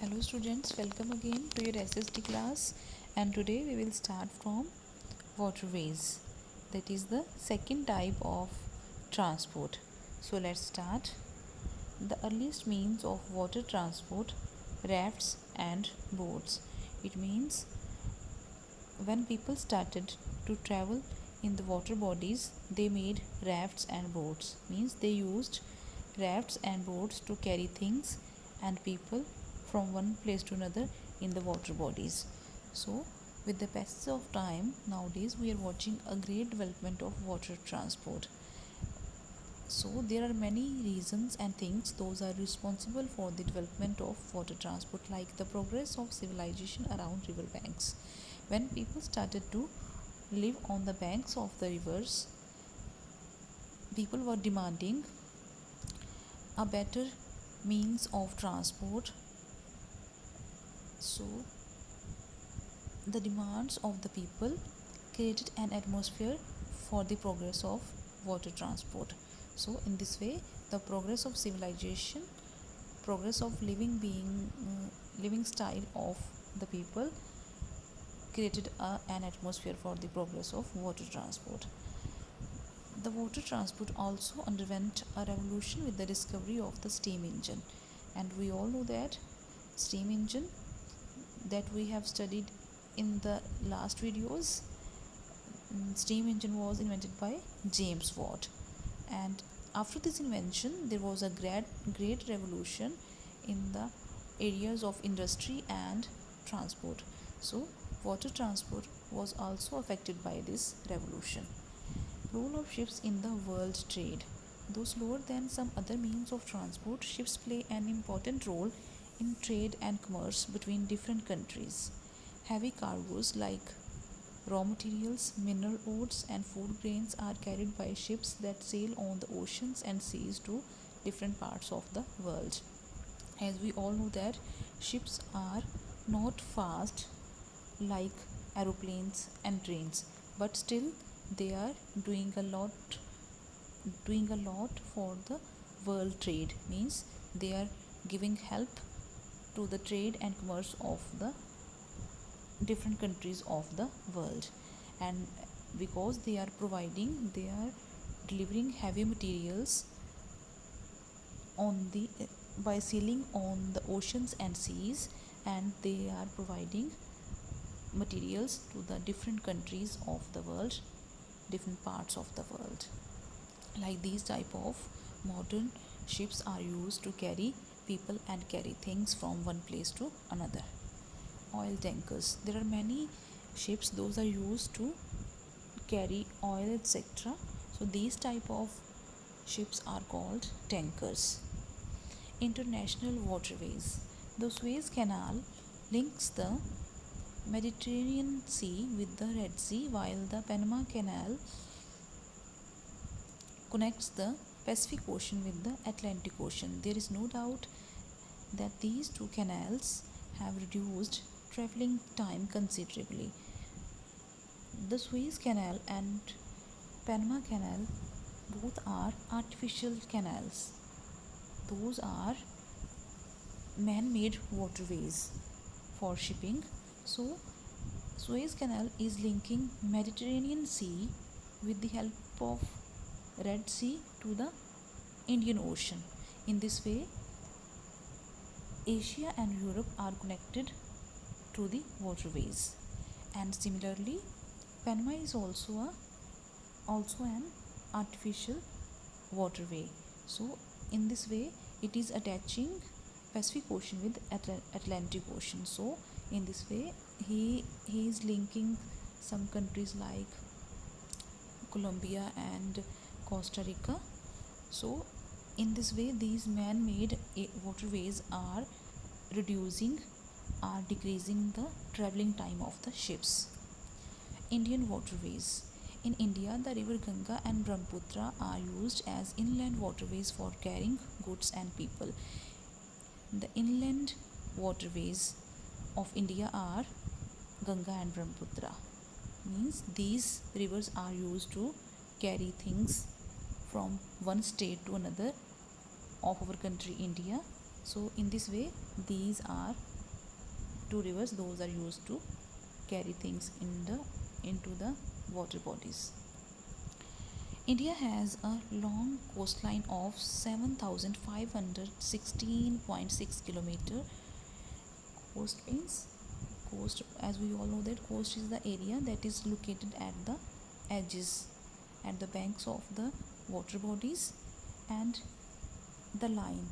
Hello students, welcome again to your SST class, and today we will start from waterways. That is the second type of transport. So let's start. The earliest means of water transport, rafts and boats. It means when people started to travel in the water bodies, they made rafts and boats. Means they used rafts and boats to carry things and people from one place to another in the water bodies. So with the passage of time, nowadays we are watching a great development of water transport. So there are many reasons and things those are responsible for the development of water transport, like the progress of civilization around river banks. When people started to live on the banks of the rivers, people were demanding a better means of transport. So the demands of the people created an atmosphere for the progress of water transport. So in this way, the progress of civilization, progress of living style of the people created an atmosphere for the progress of water transport. The water transport also underwent a revolution with the discovery of the steam engine, and we all know that steam engine that we have studied in the last videos. Steam engine was invented by James Watt, and after this invention there was a great revolution in the areas of industry and transport. So water transport was also affected by this revolution. Role of ships in the world trade. Though slower than some other means of transport, ships play an important role in trade and commerce between different countries. Heavy cargoes like raw materials, mineral oils, and food grains are carried by ships that sail on the oceans and seas to different parts of the world. As we all know that ships are not fast like aeroplanes and trains, but still they are doing a lot for the world trade. Means they are giving help to the trade and commerce of the different countries of the world. And because they are delivering heavy materials on the by sailing on the oceans and seas, and they are providing materials to the different countries of the world, different parts of the world. Like these type of modern ships are used to carry people and carry things from one place to another. Oil tankers, there are many ships those are used to carry oil, etc. So these type of ships are called tankers. International waterways, the Suez Canal links the Mediterranean Sea with the Red Sea, while the Panama Canal connects the Pacific Ocean with the Atlantic Ocean. There is no doubt that these two canals have reduced traveling time considerably. The Suez Canal and Panama Canal both are artificial canals. Those are man-made waterways for shipping. So Suez Canal is linking Mediterranean Sea with the help of Red Sea to the Indian Ocean. In this way, Asia and Europe are connected to the waterways. And similarly, Panama is also an artificial waterway. So in this way, it is attaching Pacific Ocean with Atlantic Ocean. So in this way, he is linking some countries like Colombia and Costa Rica. So in this way, these man-made waterways are decreasing the traveling time of the ships. Indian waterways. In India, the river Ganga and Brahmaputra are used as inland waterways for carrying goods and people. The inland waterways of India are Ganga and Brahmaputra. Means these rivers are used to carry things from one state to another of our country India. So in this way, these are two rivers, those are used to carry things into the water bodies. India has a long coastline of 7,516.6 kilometer. Coast means coast, as we all know that coast is the area that is located at the edges, at the banks of the water bodies, and the line,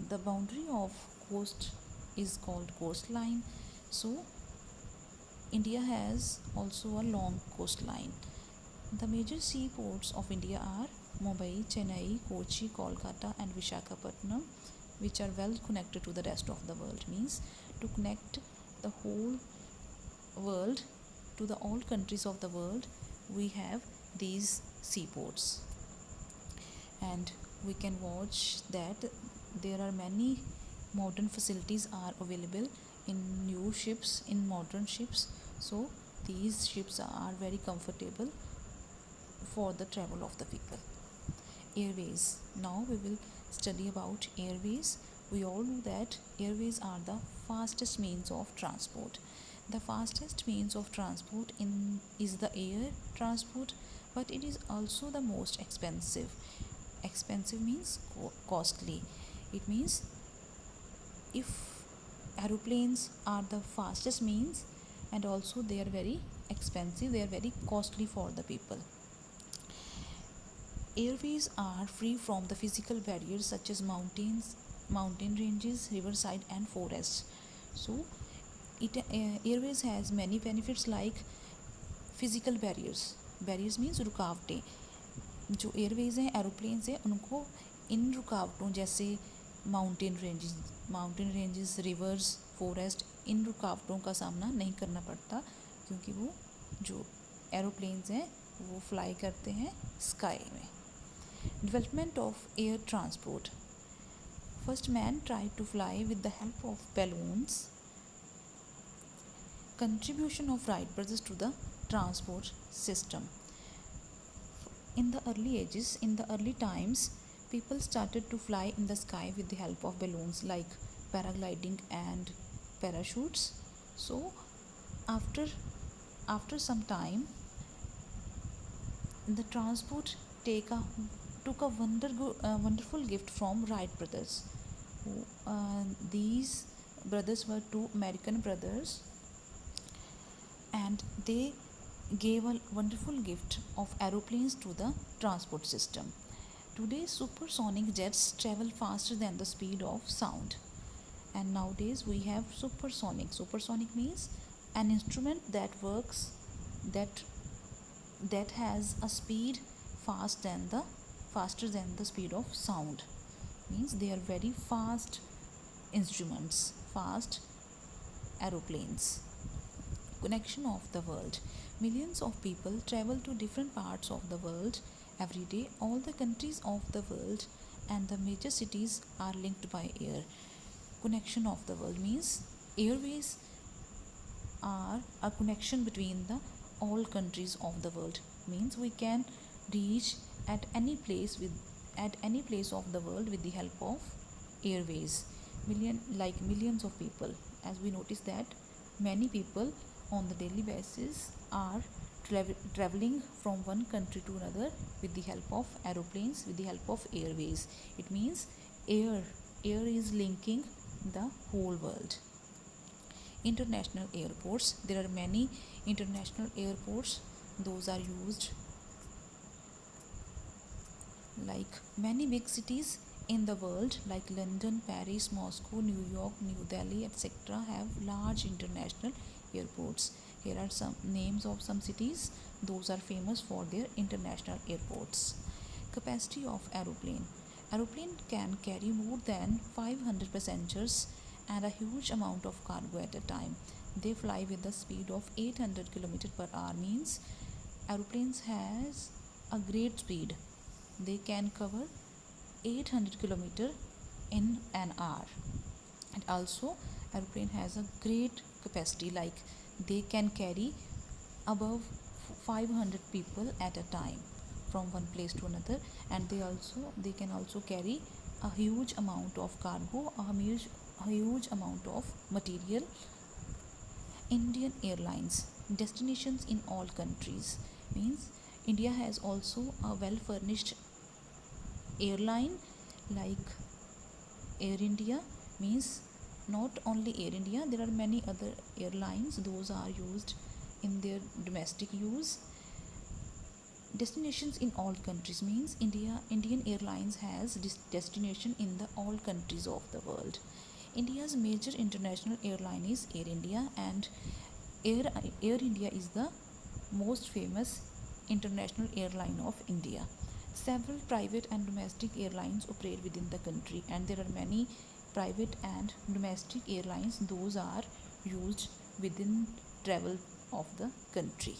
the boundary of coast is called coastline. So India has also a long coastline. The major seaports of India are Mumbai, Chennai, Kochi, Kolkata, and Vishakhapatnam, which are well connected to the rest of the world. Means to connect the whole world to the all countries of the world, we have these seaports, and we can watch that there are many modern facilities are available in new ships, in modern ships. So these ships are very comfortable for the travel of the people. Airways. Now we will study about airways. We all know that airways are the fastest means of transport. The fastest means of transport is the air transport, but it is also the most expensive. Expensive means costly. It means if aeroplanes are the fastest means, and also they are very expensive, they are very costly for the people. Airways are free from the physical barriers such as mountain ranges, riverside, and forests. So, airways has many benefits like physical barriers. Barriers means रुकावटें. जो Airways हैं, aeroplanes हैं, उनको इन रुकावटों जैसे mountain ranges, reverse, forest, इन रुकावटों का सामना नहीं करना पड़ता, क्योंकि वो जो एरोप्लेन्स हैं वो फ्लाई करते हैं स्काई में. Development of air transport. First man tried to fly with the help of balloons. Contribution of Wright brothers to the transport system. In the early times, people started to fly in the sky with the help of balloons like paragliding and parachutes. So after some time, the transport took a wonderful gift from Wright brothers. These brothers were two American brothers, and they gave a wonderful gift of aeroplanes to the transport system. Today, supersonic jets travel faster than the speed of sound, and nowadays we have supersonic. Supersonic means an instrument that works that has a speed faster than the speed of sound. Means they are very fast instruments, fast aeroplanes. Connection of the world. Millions of people travel to different parts of the world every day. All the countries of the world and the major cities are linked by air. Connection of the world means airways are a connection between the all countries of the world. Means we can reach at any place of the world with the help of airways. Millions of people, as we notice that many people on the daily basis are traveling from one country to another with the help of aeroplanes, with the help of airways. It means air is linking the whole world. International airports. There are many international airports. Those are used like many big cities in the world like London, Paris, Moscow, New York, New Delhi, etc. have large international airports. Here are some names of some cities. Those are famous for their international airports. Capacity of aeroplane. Aeroplane can carry more than 500 passengers and a huge amount of cargo at a time. They fly with the speed of 800 km per hour. Means aeroplanes has a great speed. They can cover 800 km in an hour. And also aeroplane has a great capacity, like they can carry above 500 people at a time from one place to another, and they can also carry a huge amount of cargo, a huge amount of material Indian Airlines, destinations in all countries, means India has also a well furnished airline like Air India, means not only Air India, there are many other airlines, those are used in their domestic use. Destinations in all countries means Indian Airlines has destination in the all countries of the world. India's major international airline is Air India, and Air, Air India is the most famous international airline of India. Several private and domestic airlines operate within the country, and there are many private and domestic airlines, those are used within travel of the country.